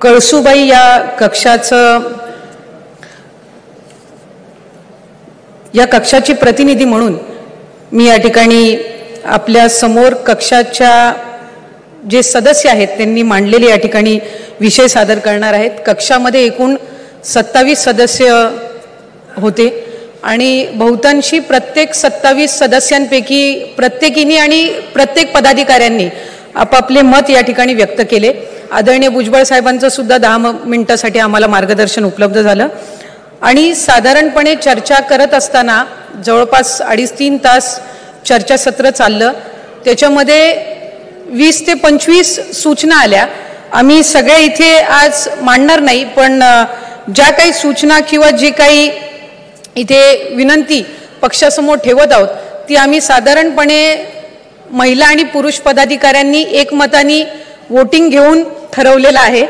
कळसुबाई या कक्षाची प्रतिनिधी म्हणून मी या ठिकाणी आपल्या समोर कक्षाच्या जे सदस्य आहेत त्यांनी मांडलेले या ठिकाणी विषय सादर करणार आहेत। कक्षामध्ये एकूण 27 सदस्य होते आणि बहुतांशी प्रत्येक 27 सदस्यांपैकी प्रत्येकीने आणि प्रत्येक पदाधिकाऱ्यांनी आपापले मत या ठिकाणी व्यक्त केले। आदरणीय भुजबळ साहेबांचं सुद्धा 10 मिनिटांसाठी आम्हाला मार्गदर्शन उपलब्ध झालं आणि साधारणपणे चर्चा करत असताना जवळपास 2.5-3 तास चर्चासत्र चाललं। त्याच्यामध्ये 20 ते 25 सूचना आल्या। आम्ही सगळे इथे आज मांडणार नाही, पण ज्या काही सूचना किंवा जे काही इथे विनंती पक्षासमोर ठेवत आहोत ती आम्ही साधारणपणे महिला आणि पुरुष पदाधिकाऱ्यांनी एकमताने वोटिंग घेऊन ठरवलेलं आहे।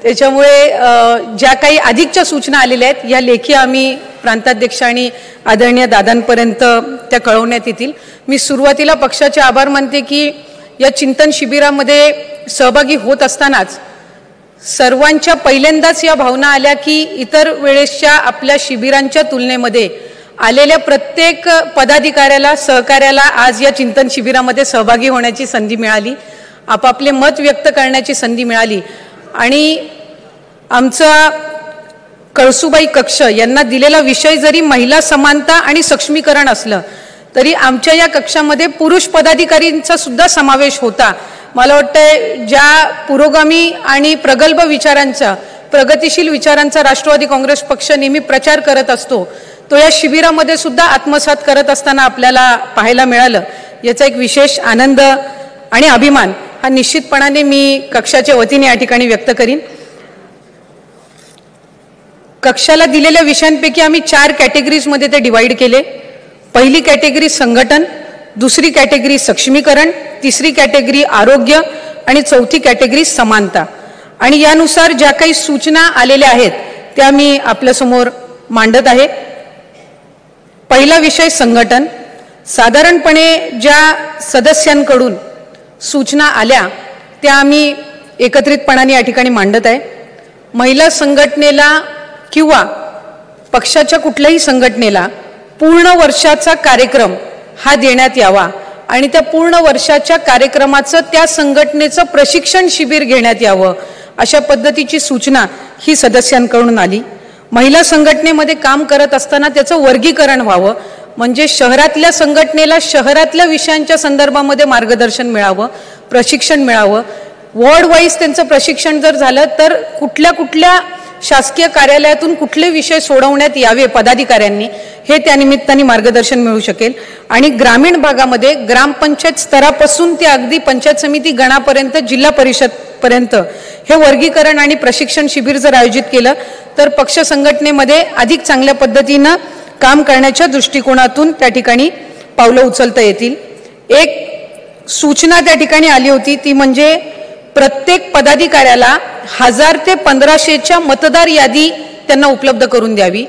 त्याच्यामुळे ज्या काही अधिकच्या सूचना आलेल्या आहेत या लेखी आम्ही प्रांताध्यक्ष आणि आदरणीय दादांपर्यंत त्या कळवण्यात येतील। मी सुरुवातीला पक्षाचे आभार मानते की या चिंतन शिबिरामध्ये सहभागी होत असतानाच सर्वांच्या पहिल्यांदाच या भावना आल्या की इतर वेळेसच्या आपल्या शिबिरांच्या तुलनेमध्ये आलेल्या प्रत्येक पदाधिकाऱ्याला सहकार्याला आज या चिंतन शिबिरामध्ये सहभागी होण्याची संधी मिळाली, आपापले मत व्यक्त करण्याची संधी मिळाली आणि आमचा कळसुबाई कक्ष यांना दिलेला विषय जरी महिला समानता आणि सक्षमीकरण असलं तरी आमच्या या कक्षामध्ये पुरुष पदाधिकारींचा सुद्धा समावेश होता। मला वाटतं ज्या पुरोगामी आणि प्रगल्भ विचारांचा प्रगतिशील विचारांचा राष्ट्रवादी काँग्रेस पक्ष नेहमी प्रचार करत असतो तो या शिबिरामध्ये सुद्धा आत्मसात करत असताना आपल्याला पाहायला मिळालं। याचा एक विशेष आनंद आणि अभिमान हा निश्चितपणाने मी कक्षाच्या वतीने या ठिकाणी व्यक्त करीन। कक्षाला दिलेल्या विषयांपैकी आम्ही 4 कॅटेगरीजमध्ये ते डिवाइड केले। पहिली कॅटेगरी संघटन, दुसरी कॅटेगरी सक्षमीकरण, तिसरी कॅटेगरी आरोग्य आणि चौथी कॅटेगरी समानता। आणि यानुसार ज्या काही सूचना आलेल्या आहेत त्या मी आपल्यासमोर मांडत आहे। पहिला विषय संघटन। साधारणपणे ज्या सदस्यांकडून सूचना आल्या त्या आम्ही एकत्रितपणाने या ठिकाणी मांडत आहे। महिला संघटनेला किंवा पक्षाच्या कुठल्याही संघटनेला पूर्ण वर्षाचा कार्यक्रम हा देण्यात यावा आणि त्या पूर्ण वर्षाच्या कार्यक्रमाचं त्या संघटनेचं प्रशिक्षण शिबिर घेण्यात यावं अशा पद्धतीची सूचना ही सदस्यांकडून आली। महिला संघटनेमध्ये काम करत असताना त्याचं वर्गीकरण व्हावं, म्हणजे शहरातल्या संघटनेला शहरातल्या विषयांच्या संदर्भामध्ये मार्गदर्शन मिळावं, प्रशिक्षण मिळावं। वॉर्ड वाईज त्यांचं प्रशिक्षण जर झालं तर कुठल्या कुठल्या शासकीय कार्यालयातून कुठले विषय सोडवण्यात यावे पदाधिकाऱ्यांनी हे त्या निमित्ताने मार्गदर्शन मिळू शकेल। आणि ग्रामीण भागामध्ये ग्रामपंचायत स्तरापासून ते अगदी पंचायत समिती गणापर्यंत जिल्हा परिषदपर्यंत हे वर्गीकरण आणि प्रशिक्षण शिबिर जर आयोजित केलं तर पक्ष संघटनेमध्ये अधिक चांगल्या पद्धतीनं काम करण्याच्या दृष्टिकोनातून त्या ठिकाणी पावलं उचलता येतील। एक सूचना त्या ठिकाणी आली होती ती म्हणजे प्रत्येक पदाधिकाऱ्याला 1000 ते 1500च्या मतदार यादी त्यांना उपलब्ध करून द्यावी।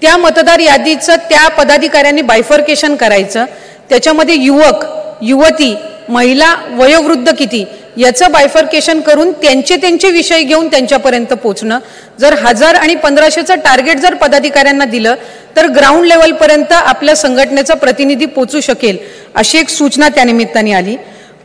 त्या मतदार यादीचं त्या पदाधिकाऱ्यांनी बायफर्केशन करायचं, त्याच्यामध्ये युवक युवती महिला वयोवृद्ध किती याचं बायफर्केशन करून त्यांचे विषय घेऊन त्यांच्यापर्यंत पोहोचणं। जर 1000 आणि 1500चं टार्गेट जर पदाधिकाऱ्यांना दिलं तर ग्राउंड लेवलपर्यंत आपल्या संघटनेचा प्रतिनिधी पोहोचू शकेल अशी एक सूचना त्या निमित्ताने आली।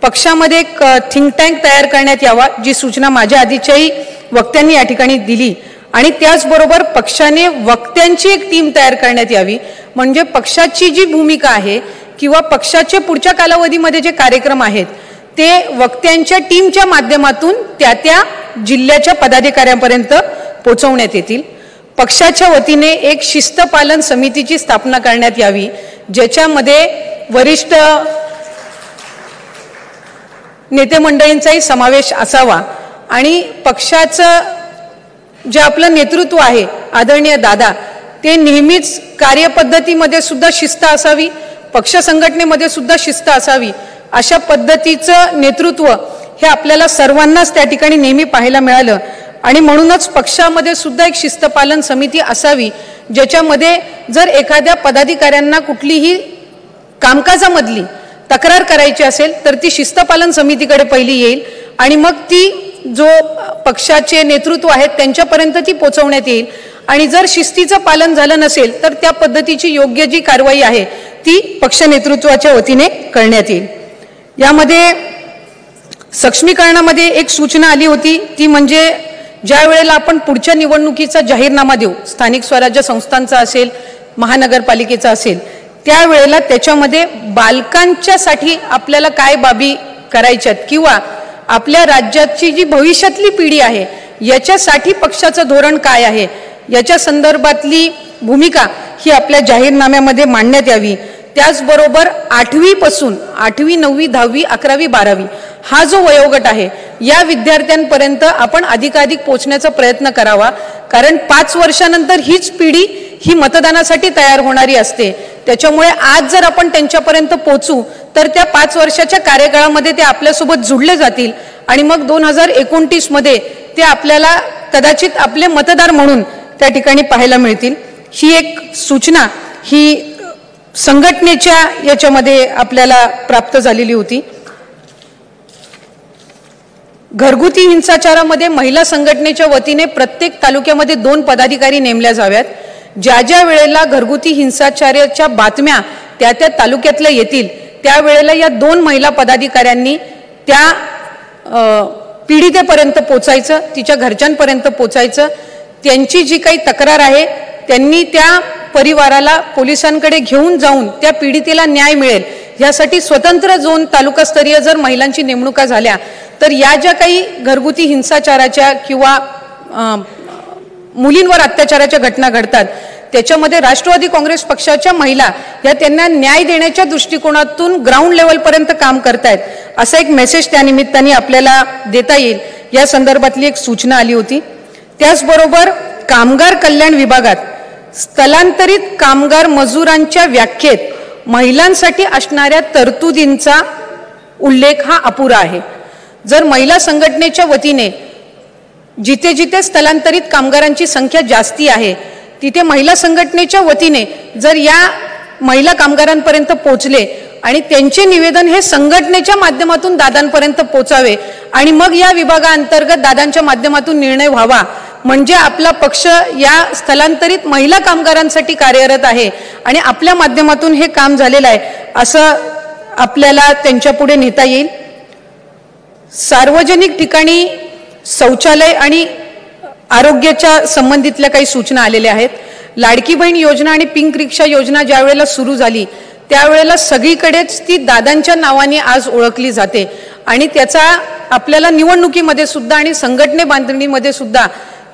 पक्षामध्ये एक थिंक टँक तयार करण्यात यावा जी सूचना माझ्या आधीच्याही वक्त्यांनी या ठिकाणी दिली आणि त्याचबरोबर पक्षाने वक्त्यांची एक टीम तयार करण्यात यावी, म्हणजे पक्षाची जी भूमिका आहे किंवा पक्षाचे पुढच्या कालावधीमध्ये जे कार्यक्रम आहेत ते वक्त्यांच्या टीमच्या माध्यमातून त्या जिल्ह्याच्या पदाधिकाऱ्यांपर्यंत पोहोचवण्यात येतील। पक्षाच्या वतीने एक शिस्तपालन समितीची स्थापना करण्यात यावी ज्याच्यामध्ये वरिष्ठ नेते मंडळींचाही समावेश असावा आणि पक्षाचं जे आपलं नेतृत्व आहे आदरणीय दादा ते नेहमीच कार्यपद्धतीमध्ये सुद्धा शिस्त असावी, पक्ष संघटनेमध्ये सुद्धा शिस्त असावी अशा पद्धतीचं नेतृत्व हे आपल्याला सर्वांनाच त्या ठिकाणी नेहमी पाहायला मिळालं आणि म्हणूनच पक्षामध्ये सुद्धा एक शिस्तपालन समिती असावी ज्याच्यामध्ये जर एखाद्या पदाधिकाऱ्यांना कुठलीही कामकाजामधली तक्रार करायची असेल तर ती शिस्तपालन समितीकडे पहिली येईल आणि मग ती जो पक्षाचे नेतृत्व आहेत त्यांच्यापर्यंत ती पोहोचवण्यात येईल आणि जर शिस्तीचं पालन झालं नसेल तर त्या पद्धतीची योग्य जी कारवाई आहे ती पक्ष नेतृत्वाच्या वतीने करण्यात येईल। यामध्ये सक्षमीकरणामध्ये एक सूचना आली होती, ती म्हणजे ज्या वेळेला आपण पुढच्या निवडणुकीचा जाहीरनामा देऊ, स्थानिक स्वराज्य संस्थांचा असेल, महानगरपालिकेचा असेल, त्यावेळेला त्याच्यामध्ये बालकांच्यासाठी आपल्याला काय बाबी करायच्यात किंवा आपल्या राज्याची जी भविष्यातली पिढी आहे याच्यासाठी पक्षाचं धोरण काय आहे याच्या संदर्भातली भूमिका ही आपल्या जाहीरनाम्यामध्ये मांडण्यात यावी। त्याचबरोबर 8वी पासून 8वी 9वी 10वी 11वी 12वी हा जो वयोगट आहे या विद्यार्थ्यांपर्यंत आपण अधिकाधिक पोहोचण्याचा प्रयत्न करावा, कारण 5 वर्षानंतर हीच पिढी ही मतदानासाठी तयार होणारी असते। त्याच्यामुळे आज जर आपण त्यांच्यापर्यंत पोहोचू तर त्या 5 वर्षाच्या कार्यकाळामध्ये ते आपल्यासोबत जुळले जातील आणि मग 2029 मध्ये ते आपल्याला कदाचित आपले मतदार म्हणून त्या ठिकाणी पाहायला मिळतील। ही एक सूचना ही संघटनेच्या याच्यामध्ये आपल्याला प्राप्त झालेली होती। घरगुती हिंसाचारामध्ये महिला संघटनेच्या वतीने प्रत्येक तालुक्यामध्ये 2 पदाधिकारी नेमल्या जाव्यात। ज्या ज्या वेळेला घरगुती हिंसाचाराच्या बातम्या त्या त्या तालुक्यातल्या येतील त्यावेळेला या 2 महिला पदाधिकाऱ्यांनी त्या पीडितेपर्यंत पोचायचं, तिच्या घरच्यांपर्यंत पोचायचं, त्यांची जी काही तक्रार आहे त्यांनी त्या परिवाराला पोलिसांकडे घेऊन जाऊन त्या पीडितेला न्याय मिळेल यासाठी स्वतंत्र झोन तालुकास्तरीय जर महिलांची नेमणुका झाल्या तर या ज्या काही घरगुती हिंसाचाराच्या किंवा मुलींवर अत्याचाराच्या घटना घडतात त्याच्यामध्ये राष्ट्रवादी काँग्रेस पक्षाच्या महिला या त्यांना न्याय देण्याच्या दृष्टिकोनातून ग्राउंड लेवलपर्यंत काम करतायत असा एक मेसेज त्या निमित्ताने आपल्याला देता येईल, या संदर्भातली एक सूचना आली होती। त्याचबरोबर कामगार कल्याण विभागात स्थलांतरित कामगार मजुरांच्या व्याख्येत महिलांसाठी असणाऱ्या तरतुदींचा उल्लेख हा अपुरा आहे। जर महिला संघटनेच्या वतीने जिथे जिथे स्थलांतरित कामगारांची संख्या जास्ती आहे तिथे महिला संघटनेच्या वतीने जर या महिला कामगारांपर्यंत पोहोचले आणि त्यांचे निवेदन हे संघटनेच्या माध्यमातून दादांपर्यंत पोहोचावे आणि मग या विभागाअंतर्गत दादांच्या माध्यमातून निर्णय व्हावा, म्हणजे आपला पक्ष या स्थलांतरित महिला कामगारांसाठी कार्यरत आहे आणि आपल्या माध्यमातून हे काम झालेलं आहे असं आपल्याला त्यांच्या पुढे नेता येईल। सार्वजनिक ठिकाणी शौचालय आणि आरोग्याच्या संबंधितल्या काही सूचना आलेल्या आहेत। लाडकी बहीण योजना आणि पिंक रिक्षा योजना ज्या वेळेला सुरू झाली त्यावेळेला सगळीकडेच ती दादांच्या नावाने आज ओळखली जाते आणि त्याचा आपल्याला निवडणुकीमध्ये सुद्धा आणि संघटने बांधणीमध्ये सुद्धा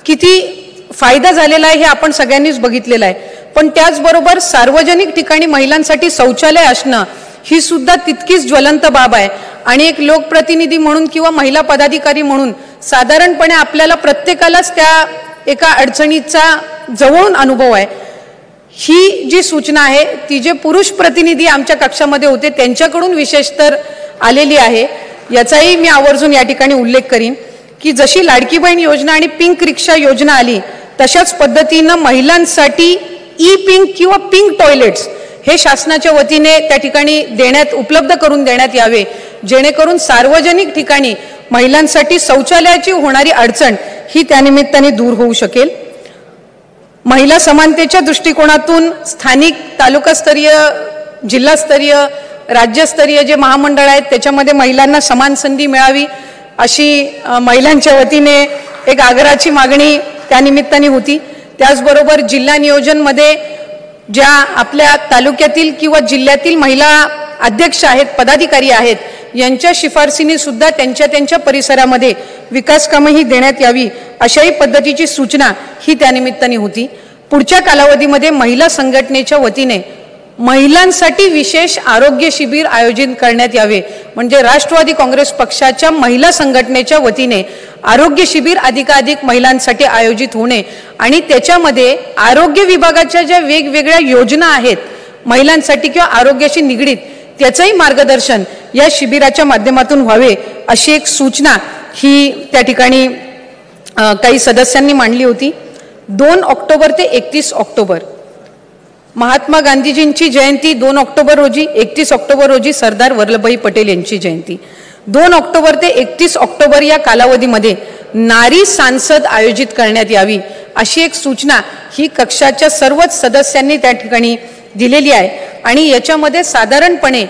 किती फायदा झालेला आहे हे आपण सगळ्यांनीच बघितलेलं आहे। पण त्याचबरोबर सार्वजनिक ठिकाणी महिलांसाठी शौचालय असणं ही सुद्धा तितकीच ज्वलंत बाब आहे आणि एक लोकप्रतिनिधी म्हणून किंवा महिला पदाधिकारी म्हणून साधारणपणे आपल्याला प्रत्येकालाच त्या एका अडचणीचा जवळून अनुभव आहे। ही जी सूचना आहे ती जे पुरुष प्रतिनिधी आमच्या कक्षामध्ये होते त्यांच्याकडून विशेष तर आलेली आहे, याचाही मी आवर्जून या ठिकाणी उल्लेख करीन की जशी लाडकी बहीण योजना आणि पिंक रिक्षा योजना आली तशाच पद्धतीनं महिलांसाठी ई पिंक किंवा पिंक टॉयलेट्स हे शासनाच्या वतीने त्या ठिकाणी उपलब्ध करून देण्यात यावे, जेणेकरून सार्वजनिक ठिकाणी महिलांसाठी शौचालयाची होणारी अडचण ही त्यानिमित्ताने दूर होऊ शकेल। महिला समानतेच्या दृष्टिकोनातून स्थानिक तालुकास्तरीय, जिल्हास्तरीय, राज्यस्तरीय जे महामंडळ आहेत त्याच्यामध्ये महिलांना समान संधी मिळावी अशी महिलांच्या वतीने एक आग्रहाची मागणी त्यानिमित्ताने होती। त्याचबरोबर जिल्हा नियोजनमध्ये ज्या आपल्या तालुक्यातील किंवा जिल्ह्यातील महिला अध्यक्ष आहेत, पदाधिकारी आहेत, यांच्या शिफारसीने सुद्धा त्यांच्या परिसरामध्ये विकास कामे ही देण्यात यावी अशाही पद्धतीची सूचना ही त्यानिमित्ताने होती। पुढच्या कालावधीमध्ये महिला संघटनेच्या वतीने महिलांसाठी विशेष आरोग्य शिबिर आयोजित करण्यात यावे, म्हणजे राष्ट्रवादी काँग्रेस पक्षाच्या महिला संघटनेच्या वतीने आरोग्य शिबिर अधिकाधिक महिलांसाठी आयोजित होणे आणि त्याच्यामध्ये आरोग्य विभागाच्या ज्या वेगवेगळ्या योजना आहेत महिलांसाठी किंवा आरोग्याशी निगडीत त्याचंही मार्गदर्शन या शिबिराच्या माध्यमातून व्हावे अशी एक सूचना ही त्या ठिकाणी काही सदस्यांनी मांडली होती। 2 ऑक्टोबर ते 31 ऑक्टोबर महात्मा गांधीजींची जयंती 2 ऑक्टोबर रोजी, 31 ऑक्टोबर रोजी सरदार वल्लभभाई पटेल यांची जयंती। 2 ऑक्टोबर ते 31 ऑक्टोबर या कालावधीमध्ये नारी सांसद आयोजित करण्यात यावी अशी एक सूचना ही कक्षाच्या सर्वच सदस्यांनी त्या ठिकाणी दिलेली आहे। आणि याच्यामध्ये साधारणपणे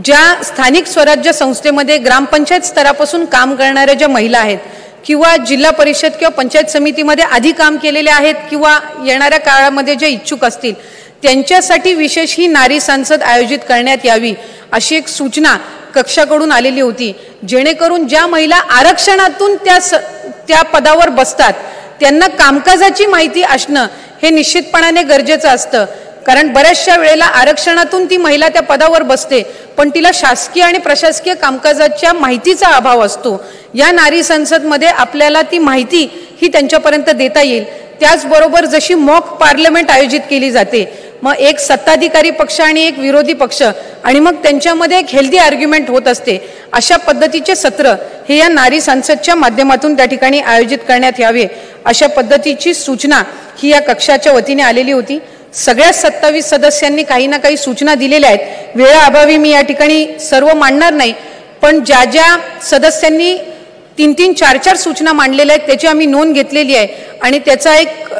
ज्या स्थानिक स्वराज्य संस्थेमध्ये ग्रामपंचायत स्तरापासून काम करणाऱ्या ज्या महिला आहेत किंवा जिल्हा परिषद किंवा पंचायत समितीमध्ये आधी काम केलेले आहेत किंवा येणाऱ्या काळामध्ये जे इच्छुक असतील त्यांच्यासाठी विशेष ही नारी संसद आयोजित करण्यात यावी अशी एक सूचना कक्षाकडून आलेली होती, जेणेकरून ज्या महिला आरक्षणातून त्या पदावर बसतात त्यांना कामकाजाची माहिती असणं हे निश्चितपणाने गरजेचं असतं। कारण बऱ्याचशा वेळेला आरक्षणातून ती महिला त्या पदावर बसते पण तिला शासकीय आणि प्रशासकीय कामकाजाच्या माहितीचा अभाव असतो। या नारी संसदमध्ये आपल्याला ती माहिती ही त्यांच्यापर्यंत देता येईल। त्याचबरोबर जशी मॉक पार्लमेंट आयोजित केली जाते, मग एक सत्ताधिकारी पक्ष आणि एक विरोधी पक्ष आणि मग त्यांच्यामध्ये एक हेल्दी आर्ग्युमेंट होत असते, अशा पद्धतीचे सत्र हे या नारी संसदच्या माध्यमातून त्या ठिकाणी आयोजित करण्यात यावे अशा पद्धतीची सूचना ही या कक्षाच्या वतीने आलेली होती। सगळ्या 27 सदस्यांनी काही ना काही सूचना दिलेल्या आहेत। वेळाअभावी मी या ठिकाणी सर्व मांडणार नाही, पण ज्या ज्या सदस्यांनी 3-3, 4-4 सूचना मांडलेल्या आहेत त्याची आम्ही नोंद घेतलेली आहे आणि त्याचा एक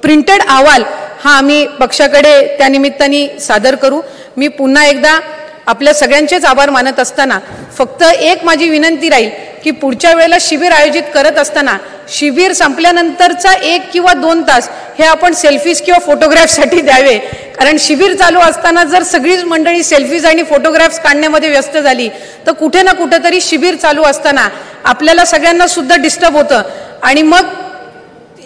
प्रिंटेड अहवाल हा आम्ही पक्षाकडे त्या निमित्ताने सादर करू। मी पुन्हा एकदा आपल्या सगळ्यांचेच आभार मानत असताना फक्त एक माझी विनंती राहील की पुढच्या वेळेला शिबिर आयोजित करत असताना शिबिर संपल्यानंतरचा 1 किंवा 2 तास हे आपण सेल्फीज किंवा फोटोग्राफ्ससाठी द्यावे। कारण शिबिर चालू असताना जर सगळीच मंडळी सेल्फीज आणि फोटोग्राफ्स काढण्यामध्ये व्यस्त झाली तर कुठे ना कुठेतरी शिबिर चालू असताना आपल्याला सगळ्यांना सुद्धा डिस्टर्ब होतं आणि मग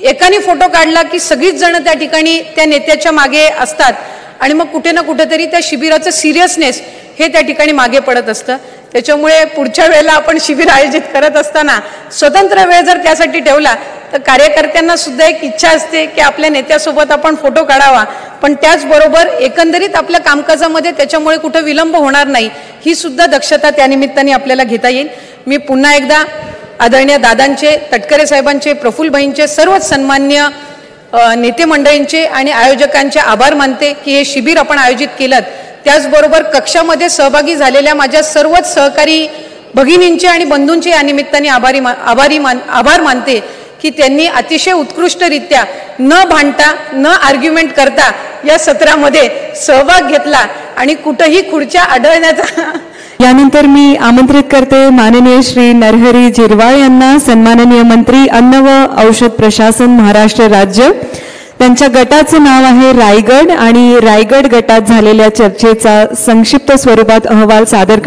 एकाने फोटो काढला की सगळीच जण त्या ठिकाणी त्या नेत्याच्या मागे असतात आणि मग कुठे ना कुठेतरी त्या शिबिराचं सिरियसनेस हे त्या ठिकाणी मागे पडत असतं। त्याच्यामुळे पुढच्या वेळेला आपण शिबिर आयोजित करत असताना स्वतंत्र वेळ जर त्यासाठी ठेवला तर कार्यकर्त्यांना सुद्धा एक इच्छा असते की आपल्या नेत्यासोबत आपण फोटो काढावा, पण त्याचबरोबर एकंदरीत आपल्या कामकाजामध्ये त्याच्यामुळे कुठं विलंब होणार नाही ही सुद्धा दक्षता त्या निमित्ताने आपल्याला घेता येईल। मी पुन्हा एकदा आदरणीय दादांचे, तटकरे साहेबांचे, प्रफुल्लभाईंचे, सर्वच सन्मान्य नेते मंडळींचे आणि आयोजकांचे आभार मानते की हे शिबिर आपण आयोजित केलं। त्याचबरोबर कक्षामध्ये सहभागी झालेल्या माझ्या सर्वच सहकारी भगिनींचे आणि बंधूंचे या निमित्ताने आभार मानते की त्यांनी अतिशय उत्कृष्टरित्या न भांडता न आर्ग्युमेंट करता या सत्रामध्ये सहभाग घेतला आणि कुठेही खुर्च्या आढळण्याचा। यानंतर मी आमंत्रित करते माननीय श्री नरहरी झिरवाळ यांना, सन्माननीय मंत्री अन्न व औषध प्रशासन महाराष्ट्र राज्य। त्यांच्या गटाचं नाव आहे रायगड आणि रायगड गटात झालेल्या चर्चेचा संक्षिप्त स्वरूपात अहवाल सादर